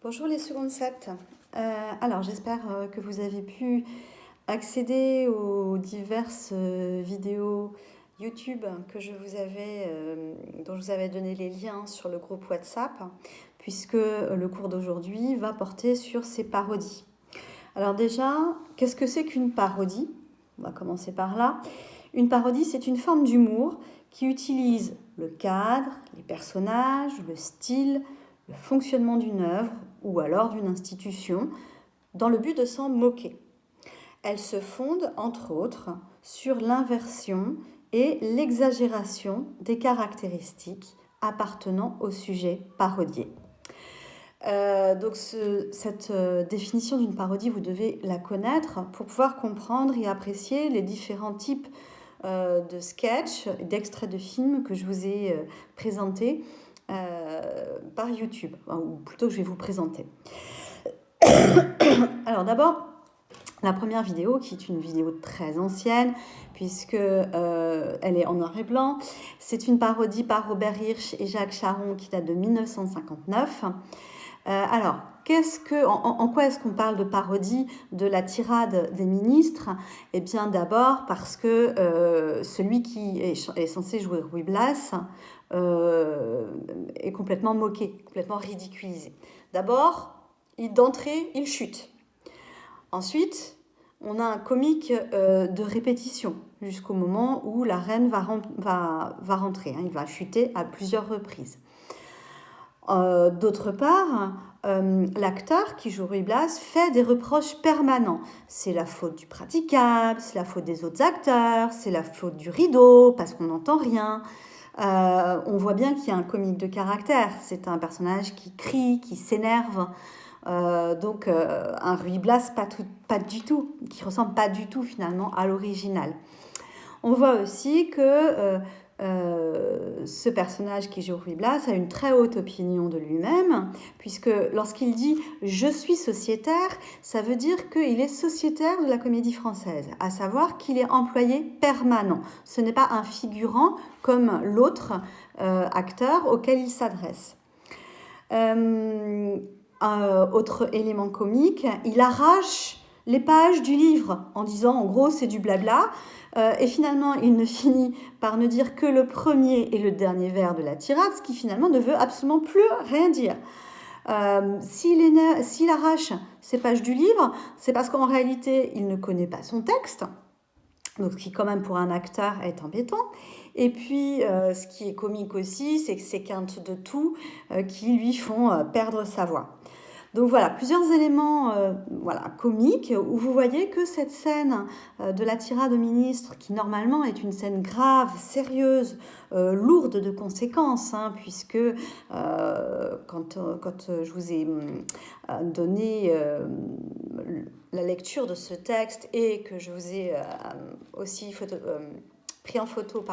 Bonjour les secondes 7. Alors j'espère que vous avez pu accéder aux diverses vidéos YouTube dont je vous avais donné les liens sur le groupe WhatsApp, puisque le cours d'aujourd'hui va porter sur ces parodies. Alors déjà, qu'est-ce que c'est qu'une parodie? On va commencer par là. Une parodie, c'est une forme d'humour qui utilise le cadre, les personnages, le style, le fonctionnement d'une œuvre ou alors d'une institution dans le but de s'en moquer. Elle se fonde, entre autres, sur l'inversion et l'exagération des caractéristiques appartenant au sujet parodié. Cette définition d'une parodie, vous devez la connaître pour pouvoir comprendre et apprécier les différents types de sketchs, d'extraits de films que je vous ai présentés par YouTube, ou plutôt que je vais vous présenter. Alors d'abord, la première vidéo, qui est une vidéo très ancienne, puisque elle est en noir et blanc, c'est une parodie par Robert Hirsch et Jacques Charon qui date de 1959. Alors, en quoi est-ce qu'on parle de parodie de la tirade des ministres? Eh bien, d'abord parce que celui qui est censé jouer Ruy Blas est complètement moqué, complètement ridiculisé. D'abord, d'entrée, il chute. Ensuite, on a un comique de répétition jusqu'au moment où la reine va rentrer. Il va chuter à plusieurs reprises. D'autre part, l'acteur qui joue Ruy Blas fait des reproches permanents. C'est la faute du praticable, c'est la faute des autres acteurs, c'est la faute du rideau parce qu'on n'entend rien. On voit bien qu'il y a un comique de caractère. C'est un personnage qui crie, qui s'énerve. Un Ruy Blas pas du tout, qui ressemble pas du tout finalement à l'original. On voit aussi que ce personnage qui joue Ruy Blas a une très haute opinion de lui-même, puisque lorsqu'il dit « je suis sociétaire », ça veut dire qu'il est sociétaire de la Comédie Française, à savoir qu'il est employé permanent. Ce n'est pas un figurant comme l'autre acteur auquel il s'adresse. Autre élément comique, il arrache les pages du livre en disant en gros c'est du blabla et finalement il ne finit par ne dire que le premier et le dernier vers de la tirade, ce qui finalement ne veut absolument plus rien dire. S'il arrache ces pages du livre, c'est parce qu'en réalité il ne connaît pas son texte, donc ce qui quand même pour un acteur est embêtant. Et puis ce qui est comique aussi, c'est que ces quintes de tout qui lui font perdre sa voix. Donc voilà, plusieurs éléments comiques où vous voyez que cette scène de la tirade au ministre, qui normalement est une scène grave, sérieuse, lourde de conséquences, puisque quand je vous ai donné la lecture de ce texte et que je vous ai aussi pris en photo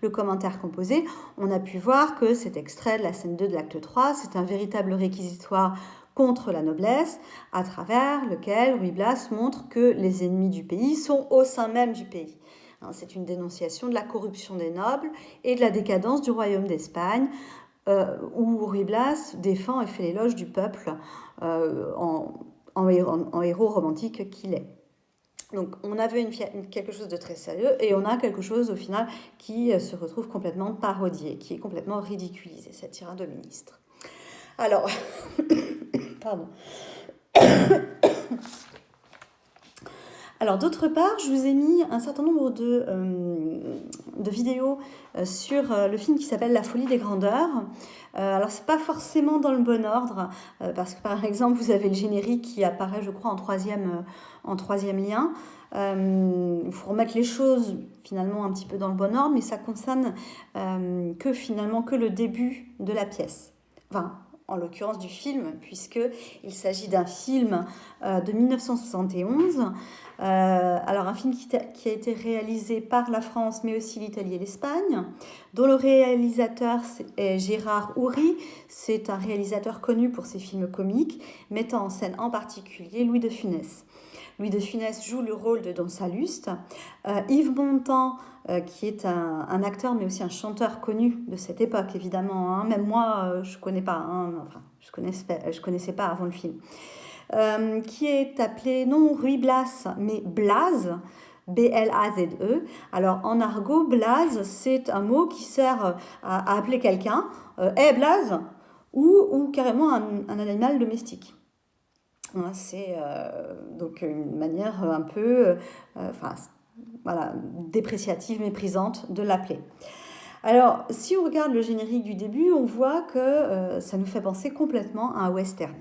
le commentaire composé, on a pu voir que cet extrait de la scène 2 de l'acte 3, c'est un véritable réquisitoire contre la noblesse, à travers lequel Ruy Blas montre que les ennemis du pays sont au sein même du pays. C'est une dénonciation de la corruption des nobles et de la décadence du royaume d'Espagne, où Ruy Blas défend et fait l'éloge du peuple en héros romantique qu'il est. Donc on avait quelque chose de très sérieux et on a quelque chose au final qui se retrouve complètement parodié, qui est complètement ridiculisé, cette tirade au ministre. Alors, pardon. Alors, d'autre part, je vous ai mis un certain nombre de vidéos sur le film qui s'appelle La folie des grandeurs. Alors, c'est pas forcément dans le bon ordre, parce que par exemple, vous avez le générique qui apparaît, je crois, en troisième lien. Il faut remettre les choses finalement un petit peu dans le bon ordre, mais ça concerne que le début de la pièce. Enfin, en l'occurrence du film, puisqu'il s'agit d'un film de 1971. Alors un film qui a été réalisé par la France, mais aussi l'Italie et l'Espagne, dont le réalisateur est Gérard Houry. C'est un réalisateur connu pour ses films comiques, mettant en scène en particulier Louis de Funès. Louis de Funès joue le rôle de Don Salluste. Yves Montand, qui est un acteur mais aussi un chanteur connu de cette époque, évidemment. Même moi, je ne connais pas. je connaissais pas avant le film, qui est appelé non Ruy Blas, mais Blaze, B-L-A-Z-E. Alors en argot, Blaze, c'est un mot qui sert à appeler quelqu'un, hey Blaze, ou carrément un animal domestique. Hein, c'est donc une manière un peu, enfin, voilà, dépréciative, méprisante de l'appeler. Alors, si on regarde le générique du début, on voit que ça nous fait penser complètement à un western.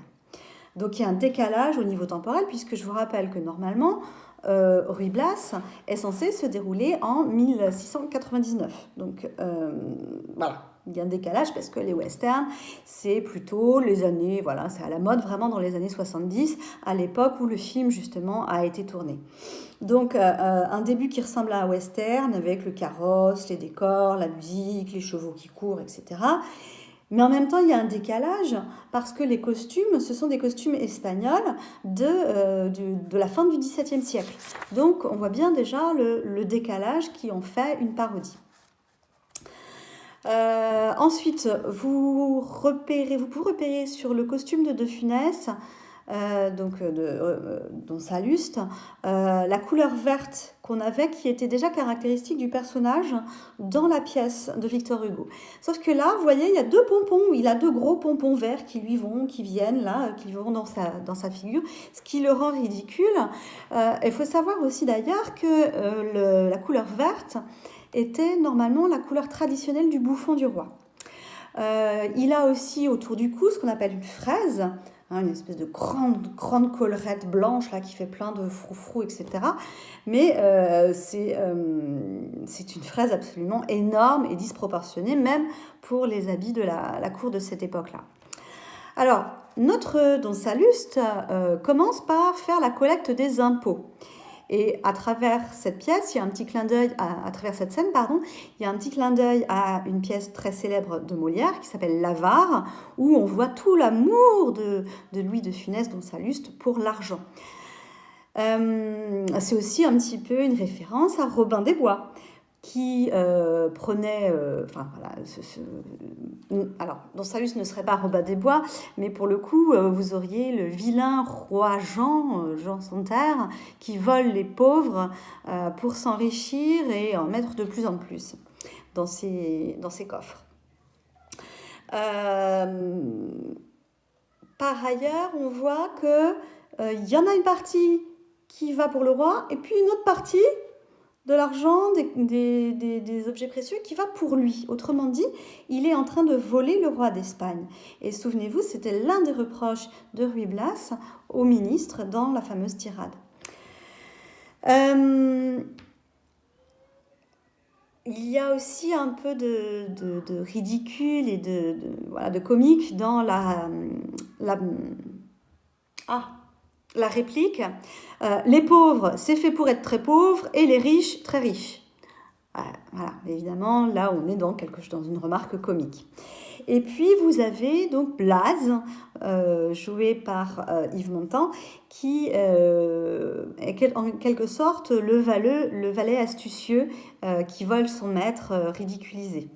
Donc il y a un décalage au niveau temporel, puisque je vous rappelle que normalement, Ruy Blas est censé se dérouler en 1699. Donc voilà, il y a un décalage parce que les westerns, c'est plutôt les années, voilà, c'est à la mode vraiment dans les années 70, à l'époque où le film justement a été tourné. Donc un début qui ressemble à un western avec le carrosse, les décors, la musique, les chevaux qui courent, etc. Mais en même temps, il y a un décalage parce que les costumes, ce sont des costumes espagnols de la fin du XVIIe siècle. Donc on voit bien déjà le décalage qui en fait une parodie. Ensuite, vous pouvez repérer sur le costume de De Funès, dont Salluste, la couleur verte qu'on avait, qui était déjà caractéristique du personnage dans la pièce de Victor Hugo. Sauf que là, vous voyez, il y a deux pompons, il a deux gros pompons verts qui viennent là, qui vont dans sa figure, ce qui le rend ridicule. Il faut savoir aussi d'ailleurs que la couleur verte était normalement la couleur traditionnelle du bouffon du roi. Il a aussi autour du cou ce qu'on appelle une fraise, hein, une espèce de grande collerette blanche là, qui fait plein de froufrous, etc. Mais c'est une fraise absolument énorme et disproportionnée, même pour les habits de la cour de cette époque-là. Alors, notre Don Salluste commence par faire la collecte des impôts. Et à travers cette pièce, il y a un petit clin d'œil, à travers cette scène, pardon, il y a un petit clin d'œil à une pièce très célèbre de Molière qui s'appelle L'Avare, où on voit tout l'amour de Louis de Funès, Don Salluste, pour l'argent. C'est aussi un petit peu une référence à Robin des Bois, qui prenait, enfin voilà, alors Don Salluste ne serait pas Robin des Bois, mais pour le coup, vous auriez le vilain roi Jean Santerre, qui vole les pauvres pour s'enrichir et en mettre de plus en plus dans ses coffres. Par ailleurs, on voit que il y en a une partie qui va pour le roi, et puis une autre partie de l'argent, des objets précieux qui va pour lui. Autrement dit, il est en train de voler le roi d'Espagne. Et souvenez-vous, c'était l'un des reproches de Ruy Blas au ministre dans la fameuse tirade. Il y a aussi un peu de ridicule et de comique dans la réplique. Les pauvres, c'est fait pour être très pauvres, et les riches, très riches. Voilà, évidemment, là, on est dans une remarque comique. Et puis, vous avez donc Blaze, joué par Yves Montand, qui est en quelque sorte le valet astucieux qui vole son maître ridiculisé.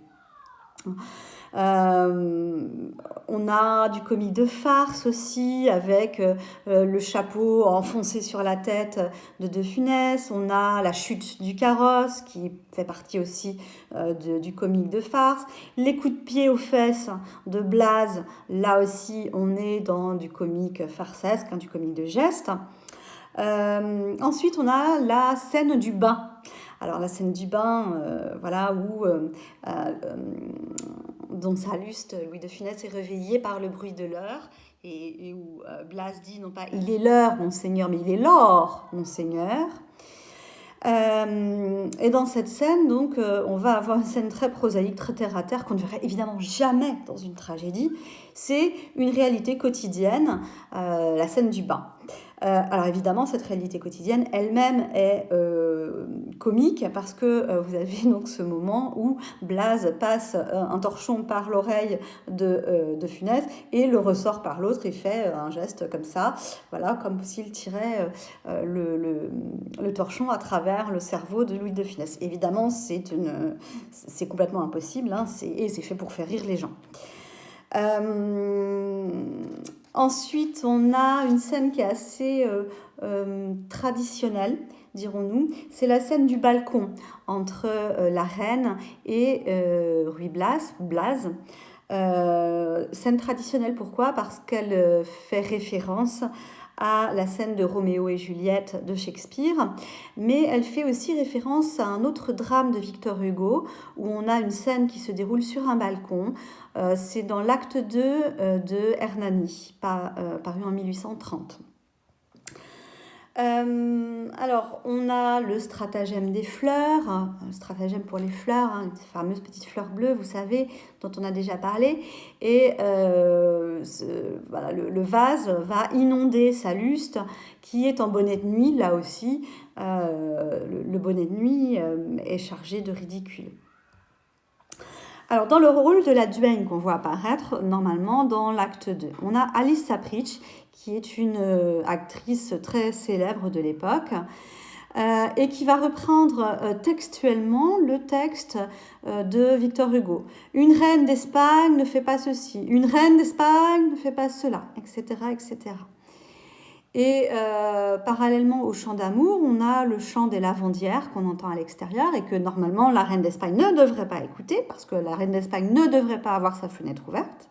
On a du comique de farce aussi, avec le chapeau enfoncé sur la tête de De Funès. On a la chute du carrosse qui fait partie aussi du comique de farce. Les coups de pied aux fesses de Blaze, là aussi on est dans du comique farcesque, hein, du comique de geste. Ensuite on a la scène du bain. Alors la scène du bain, voilà, où Don Salluste, Louis de Funès, est réveillé par le bruit de l'heure, et où Blas dit non pas « il est l'heure, monseigneur », mais « il est l'or, monseigneur ». Et dans cette scène, donc, on va avoir une scène très prosaïque, très terre-à-terre, qu'on ne verrait évidemment jamais dans une tragédie. C'est une réalité quotidienne, la scène du bain. Alors évidemment, cette réalité quotidienne elle-même est comique parce que vous avez donc ce moment où Blaze passe un torchon par l'oreille de Funès et le ressort par l'autre et fait un geste comme ça, voilà, comme s'il tirait le torchon à travers le cerveau de Louis de Funès. Évidemment, c'est complètement impossible, hein, et c'est fait pour faire rire les gens. Ensuite, on a une scène qui est assez traditionnelle, dirons-nous. C'est la scène du balcon entre la reine et Ruy Blas, Blaze. Scène traditionnelle, pourquoi? Parce qu'elle fait référence à la scène de Roméo et Juliette de Shakespeare, mais elle fait aussi référence à un autre drame de Victor Hugo, où on a une scène qui se déroule sur un balcon. C'est dans l'acte 2 de Hernani, paru en 1830. Alors, on a le stratagème des fleurs, le stratagème pour les fleurs, hein, ces fameuses petites fleurs bleues, vous savez, dont on a déjà parlé. Et voilà, le vase va inonder Salluste, qui est en bonnet de nuit, là aussi. Le bonnet de nuit est chargé de ridicule. Alors, dans le rôle de la duègne qu'on voit apparaître, normalement, dans l'acte 2, on a Alice Sapritch, qui est une actrice très célèbre de l'époque, et qui va reprendre textuellement le texte de Victor Hugo. Une reine d'Espagne ne fait pas ceci, une reine d'Espagne ne fait pas cela, etc., etc. Et parallèlement au chant d'amour, on a le chant des lavandières qu'on entend à l'extérieur et que normalement la reine d'Espagne ne devrait pas écouter parce que la reine d'Espagne ne devrait pas avoir sa fenêtre ouverte.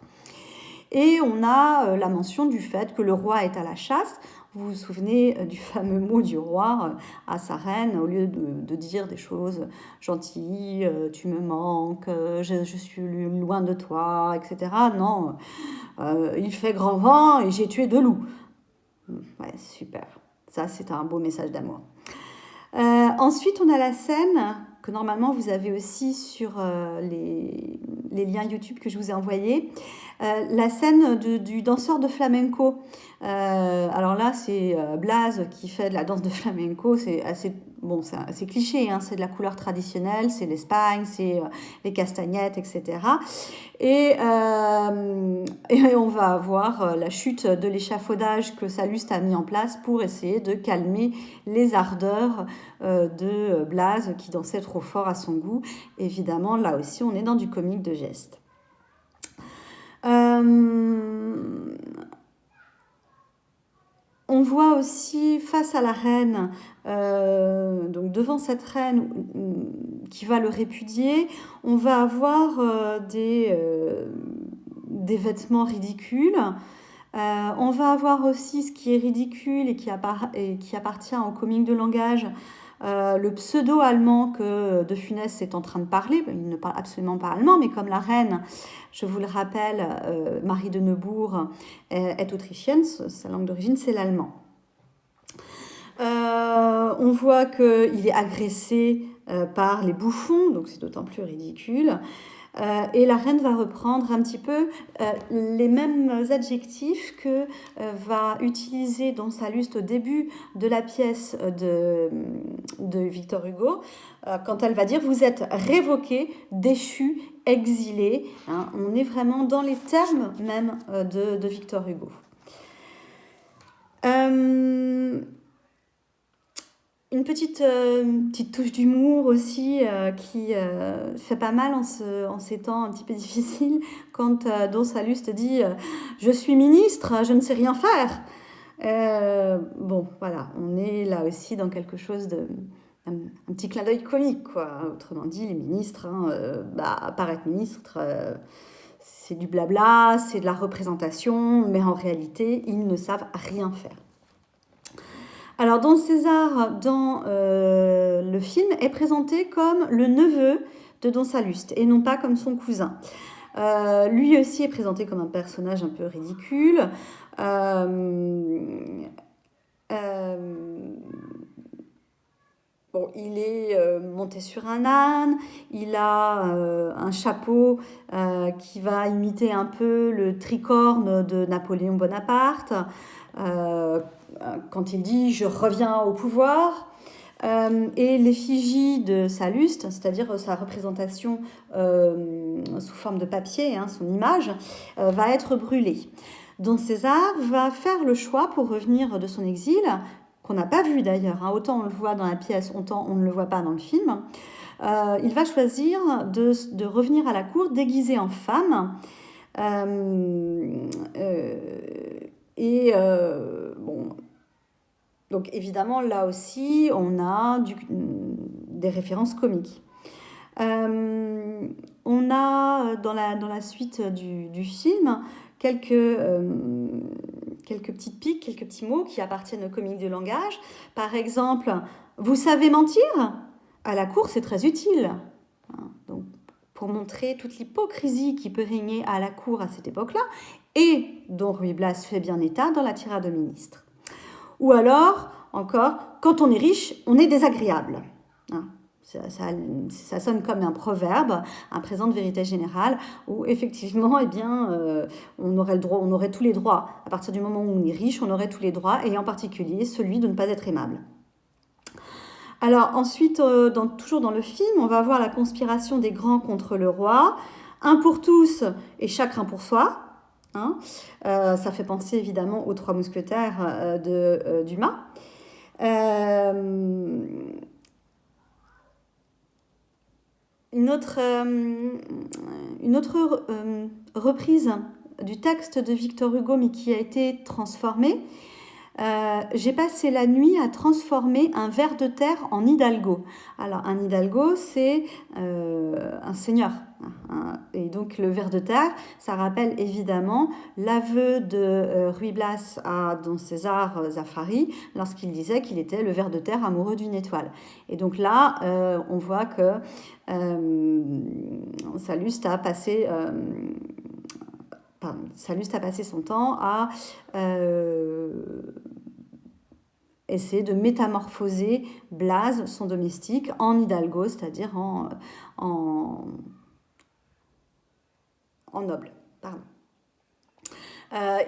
Et on a la mention du fait que le roi est à la chasse. Vous vous souvenez du fameux mot du roi à sa reine, au lieu de dire des choses gentilles, tu me manques, je suis loin de toi, etc. Non, il fait grand vent et j'ai tué 2 loups. Ouais, super. Ça, c'est un beau message d'amour. Ensuite, on a la scène que normalement vous avez aussi sur les liens YouTube que je vous ai envoyés. La scène du danseur de flamenco. Alors là, c'est Blaze qui fait de la danse de flamenco. C'est assez, bon, c'est assez cliché, hein, c'est de la couleur traditionnelle, c'est l'Espagne, c'est les castagnettes, etc. Et on va avoir la chute de l'échafaudage que Salluste a mis en place pour essayer de calmer les ardeurs de Blaze qui dansait trop fort à son goût. Évidemment, là aussi, on est dans du comique de geste. On voit aussi face à la reine, donc devant cette reine qui va le répudier, on va avoir des vêtements ridicules. On va avoir aussi ce qui est ridicule et qui appartient au comique de langage, le pseudo-allemand que De Funès est en train de parler. Il ne parle absolument pas allemand, mais comme la reine, je vous le rappelle, Marie de Neubourg est autrichienne, sa langue d'origine c'est l'allemand. On voit qu'il est agressé par les bouffons, donc c'est d'autant plus ridicule. Et la reine va reprendre un petit peu les mêmes adjectifs que va utiliser dans Salluste au début de la pièce de Victor Hugo, quand elle va dire « vous êtes révoqué, déchu, exilé ». Hein, on est vraiment dans les termes même de Victor Hugo. Une petite touche d'humour aussi qui fait pas mal en ces temps un petit peu difficiles quand Don Salluste dit je suis ministre, je ne sais rien faire. Bon, voilà, on est là aussi dans quelque chose un petit clin d'œil comique, quoi. Autrement dit, les ministres, apparaître ministre, c'est du blabla, c'est de la représentation, mais en réalité, ils ne savent rien faire. Alors, Don César, dans le film, est présenté comme le neveu de Don Salluste et non pas comme son cousin. Lui aussi est présenté comme un personnage un peu ridicule. Bon, il est monté sur un âne, il a un chapeau qui va imiter un peu le tricorne de Napoléon Bonaparte. Quand il dit « je reviens au pouvoir », et l'effigie de Salluste, c'est-à-dire sa représentation sous forme de papier, hein, son image, va être brûlée. Don César va faire le choix pour revenir de son exil, qu'on n'a pas vu d'ailleurs, hein, autant on le voit dans la pièce, autant on ne le voit pas dans le film. Il va choisir de revenir à la cour déguisé en femme, Bon, donc évidemment, là aussi, on a des références comiques. On a dans la suite du film quelques petites piques, quelques petits mots qui appartiennent au comique de langage. Par exemple, vous savez mentir? À la cour, c'est très utile. Donc, pour montrer toute l'hypocrisie qui peut régner à la cour à cette époque-là, et dont Ruy Blas fait bien état dans la tirade au ministre. Ou alors, encore, quand on est riche, on est désagréable. Ça sonne comme un proverbe, un présent de vérité générale, où effectivement, eh bien, on aurait tous les droits. À partir du moment où on est riche, on aurait tous les droits, et en particulier celui de ne pas être aimable. Alors ensuite, toujours dans le film, on va voir la conspiration des grands contre le roi, un pour tous et chacun pour soi. Ça fait penser évidemment aux Trois Mousquetaires de Dumas. Une autre reprise du texte de Victor Hugo, mais qui a été transformée. J'ai passé la nuit à transformer un ver de terre en hidalgo. Alors, un hidalgo, c'est un seigneur. Et donc, le ver de terre, ça rappelle évidemment l'aveu de Ruy Blas à Don César Zafari lorsqu'il disait qu'il était le ver de terre amoureux d'une étoile. Et donc là, on voit que Salluste a passé son temps à essayer de métamorphoser Blas, son domestique, en hidalgo, c'est-à-dire en noble. Pardon.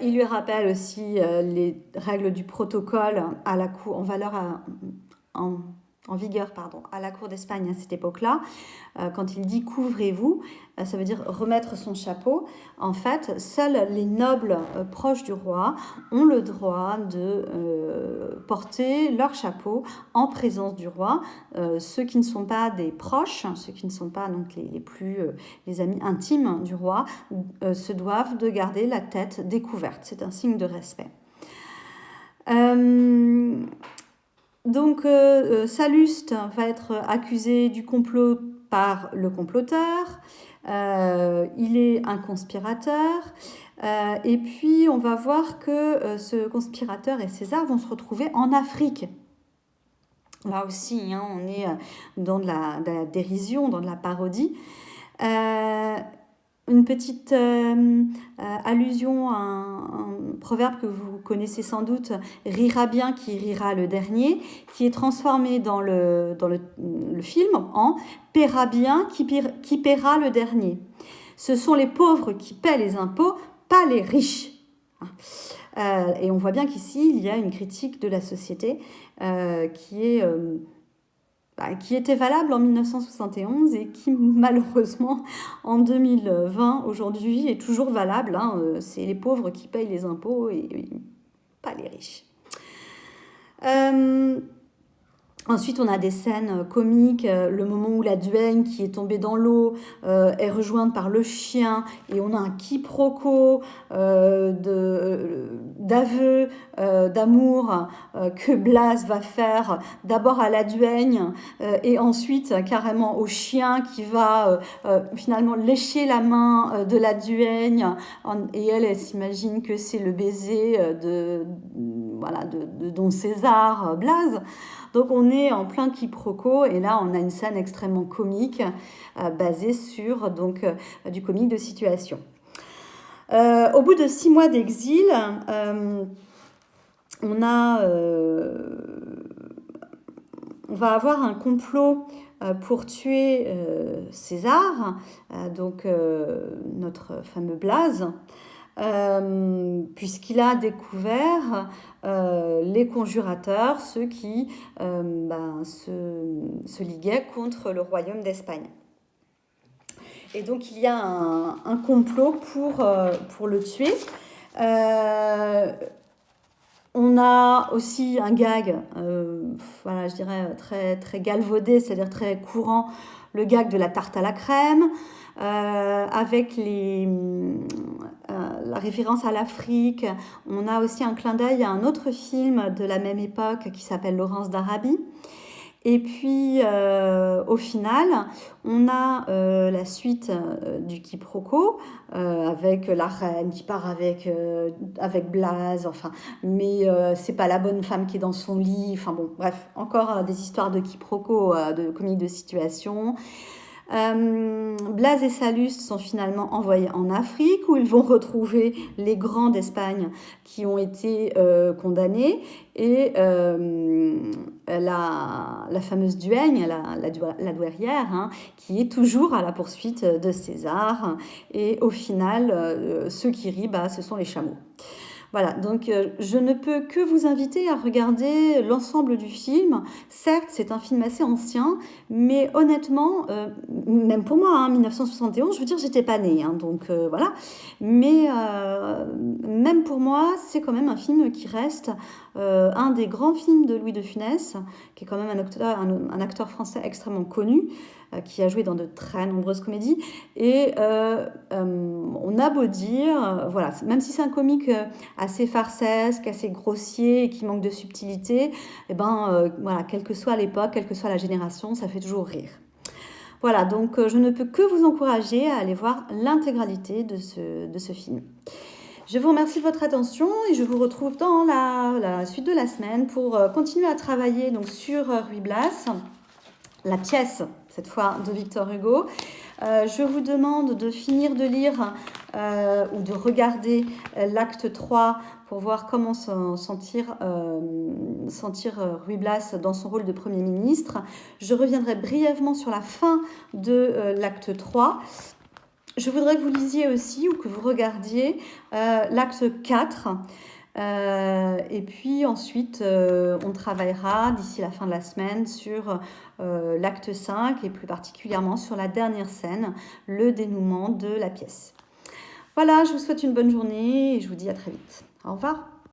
Il lui rappelle aussi les règles du protocole à la cour, en vigueur à la cour d'Espagne à cette époque-là. Quand il dit « couvrez-vous », ça veut dire remettre son chapeau. En fait, seuls les nobles proches du roi ont le droit de porter leur chapeau en présence du roi. Ceux qui ne sont pas des proches, ceux qui ne sont pas donc les amis intimes du roi, se doivent de garder la tête découverte. C'est un signe de respect. Donc, Salluste va être accusé du complot par le comploteur. Il est un conspirateur. Et puis, on va voir que ce conspirateur et César vont se retrouver en Afrique. Là aussi, on est dans de la dérision, dans de la parodie. Une petite allusion à un proverbe que vous connaissez sans doute, « rira bien qui rira le dernier », qui est transformé dans le film en « paiera bien qui paiera le dernier ». Ce sont les pauvres qui paient les impôts, pas les riches. Et on voit bien qu'ici, il y a une critique de la société qui était valable en 1971 et qui, malheureusement, en 2020, aujourd'hui, est toujours valable. C'est les pauvres qui payent les impôts et pas les riches. Ensuite, on a des scènes comiques, le moment où la duègne qui est tombée dans l'eau est rejointe par le chien, et on a un quiproquo d'aveu, d'amour que Blas va faire d'abord à la duègne et ensuite carrément au chien qui va finalement lécher la main de la duègne, et elle s'imagine que c'est le baiser de Don César Blas. Donc on est en plein quiproquo, et là on a une scène extrêmement comique basée sur du comique de situation. Au bout de 6 mois d'exil, on va avoir un complot pour tuer César, notre fameux Blas, puisqu'il a découvert les conjurateurs, ceux qui se liguaient contre le royaume d'Espagne. Et donc il y a un complot pour le tuer. On a aussi un gag, voilà, je dirais très, très galvaudé, c'est-à-dire très courant, le gag de la tarte à la crème, avec la référence à l'Afrique. On a aussi un clin d'œil à un autre film de la même époque qui s'appelle Laurence d'Arabie. Et puis, au final, on a la suite du quiproquo avec la reine qui part avec Blaze, enfin, mais c'est pas la bonne femme qui est dans son lit. Enfin bon, bref, encore des histoires de quiproquo, de comiques de situation. Blaise et Salluste sont finalement envoyés en Afrique où ils vont retrouver les grands d'Espagne qui ont été condamnés et la fameuse Duègne, la douairière, hein, qui est toujours à la poursuite de César et au final ceux qui rient, bah, ce sont les chameaux. Voilà, donc je ne peux que vous inviter à regarder l'ensemble du film. Certes, c'est un film assez ancien, mais honnêtement, même pour moi, hein, 1971, je veux dire, j'étais pas née, hein, donc voilà. Mais même pour moi, c'est quand même un film qui reste un des grands films de Louis de Funès, qui est quand même un acteur français extrêmement connu, qui a joué dans de très nombreuses comédies. Et on a beau dire, voilà, même si c'est un comique assez farcesque, assez grossier et qui manque de subtilité, et ben voilà, quelle que soit l'époque, quelle que soit la génération, ça fait toujours rire. Voilà, donc je ne peux que vous encourager à aller voir l'intégralité de ce film. Je vous remercie de votre attention et je vous retrouve dans la suite de la semaine pour continuer à travailler donc, sur Ruy Blas, la pièce, cette fois, de Victor Hugo. Je vous demande de finir de lire ou de regarder l'acte 3 pour voir comment sentir Ruy Blas dans son rôle de Premier ministre. Je reviendrai brièvement sur la fin de l'acte 3. Je voudrais que vous lisiez aussi ou que vous regardiez l'acte 4. Et puis ensuite, on travaillera d'ici la fin de la semaine sur l'acte 5 et plus particulièrement sur la dernière scène, le dénouement de la pièce. Voilà, je vous souhaite une bonne journée et je vous dis à très vite. Au revoir.